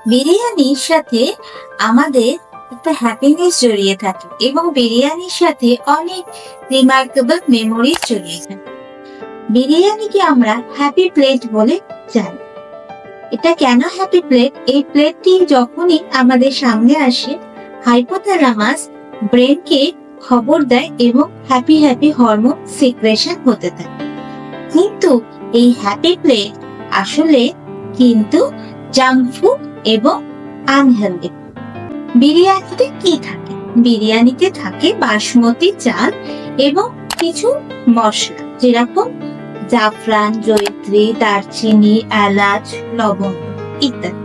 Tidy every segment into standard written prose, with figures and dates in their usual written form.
বিরিয়ানির সাথে আমাদের একটা হ্যাপিনেস জড়িয়ে থাকে এবং বিরিয়ানির সাথে অনেক রিমার্কেবল মেমোরিজ জড়িয়ে থাকে। বিরিয়ানিকে আমরা হ্যাপি প্লেট বলে জানি। এটা কেন হ্যাপি প্লেট? এই প্লেটটি যখনই আমাদের সামনে আসে, হাইপোথ্যালামাস ব্রেনকে খবর দেয় এবং হ্যাপি হ্যাপি হরমোন সিক্রেশন হতে থাকে। কিন্তু এই হ্যাপি প্লেট আসলে কিন্তু জাঙ্ক ফুড এবং আনহেলদি। বিরিয়ানিতে কি থাকে? বিরিয়ানিতে থাকে বাসমতি চাল এবং কিছু মশলা, যেরকম জাফরান, জয়িত্রী, দারচিনি, এলাচ, লবঙ্গ ইত্যাদি।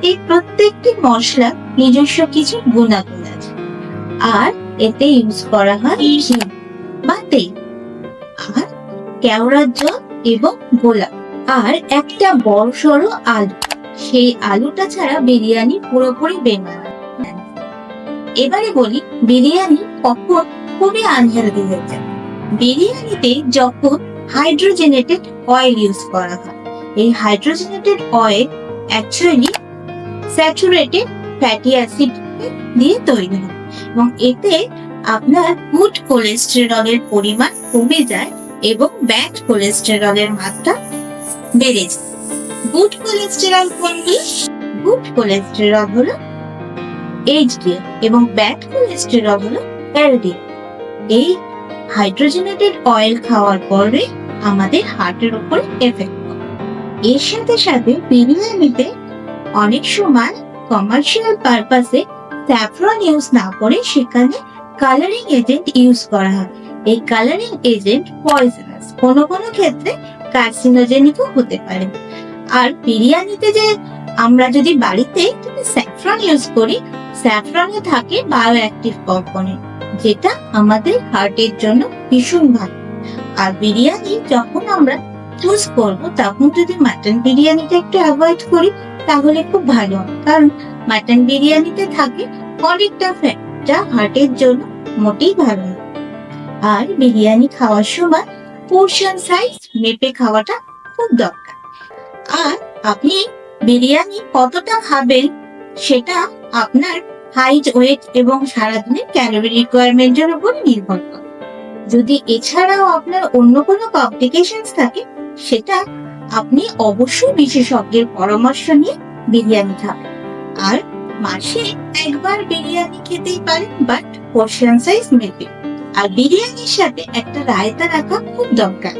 এই প্রত্যেকটি মশলা নিজস্ব কিছু গুণাগুণ আছে। আর এতে ইউজ করা হয় ঘি বা তেল, আর কেওড়ার জল এবং গোলাপ, আর একটা বড় সড়ো আলু। সেই আলুটা ছাড়া বিরিয়ানি পুরোপুরি বেমানান। এবারে বলি বিরিয়ানি কখন খুবই আনহেলদি হয়ে যায়। বিরিয়ানিতে যখন হাইড্রোজেনেটেড অয়েল ইউজ করা হয়, এই hydrogenated oil actually saturated fatty acid দিয়ে তৈরি হয় এবং এতে আপনার গুড কোলেস্টেরলের পরিমাণ কমে যায় এবং ব্যাড কোলেস্টেরলের মাত্রা বেড়ে যায়। গুড কোলেস্টেরল কোনগুলো? গুড কোলেস্টেরল হলো এইচডিএল এবং ব্যাড কোলেস্টেরল হলো এলডিএল। এই হাইড্রোজেনেটেড অয়েল খাওয়ার পরে আমাদের হার্টের উপর এফেক্ট করে। এর সাথে সাথে বিরিয়ানিতে অনেক সময় কমার্শিয়াল পারপাসে স্যাফরন ইউজ না করে সেখানে কালারিং এজেন্ট ইউজ করা হয়। এই কালারিং এজেন্ট পয়জনাস, কোনো কোনো ক্ষেত্রে কার্সিনোজেনিকও হতে পারে। আর বিরিয়ানিতে যে আমরা যদি বাড়িতে স্যাফরন ইউজ করি, স্যাফরনে থাকে বায়ো অ্যাক্টিভ কম্পোনেন্ট, যেটা আমাদের হার্টের জন্য ভীষণ ভালো। আর বিরিয়ানি যখন আমরা চুজ করব, তখন যদি মাটন বিরিয়ানিটা একটু অ্যাভয়েড করি তাহলে খুব ভালো, কারণ মাটন বিরিয়ানিতে থাকে অনেকটা ফ্যাট, যা হার্টের জন্য মোটেই ভালো না। আর বিরিয়ানি খাওয়ার সময় পোর্শন সাইজ মেপে খাওয়াটা খুব দরকার। আর আপনি বিরিয়ানি কতটা খাবেন সেটা আপনার হাইট, ওয়েট এবং সারাদিনের ক্যালোরি রিকোয়ারমেন্টের উপর নির্ভর করে। যদি এছাড়াও আপনার অন্য কোনো কমপ্লিকেশনস থাকে, সেটা আপনি অবশ্যই বিশেষজ্ঞের পরামর্শ নিয়ে বিরিয়ানি খাবেন। আর মাসে একবার বিরিয়ানি খেতেই পারেন, বাট পোর্শন সাইজ মেপে। আর বিরিয়ানির সাথে একটা রায়তা রাখা খুব দরকার।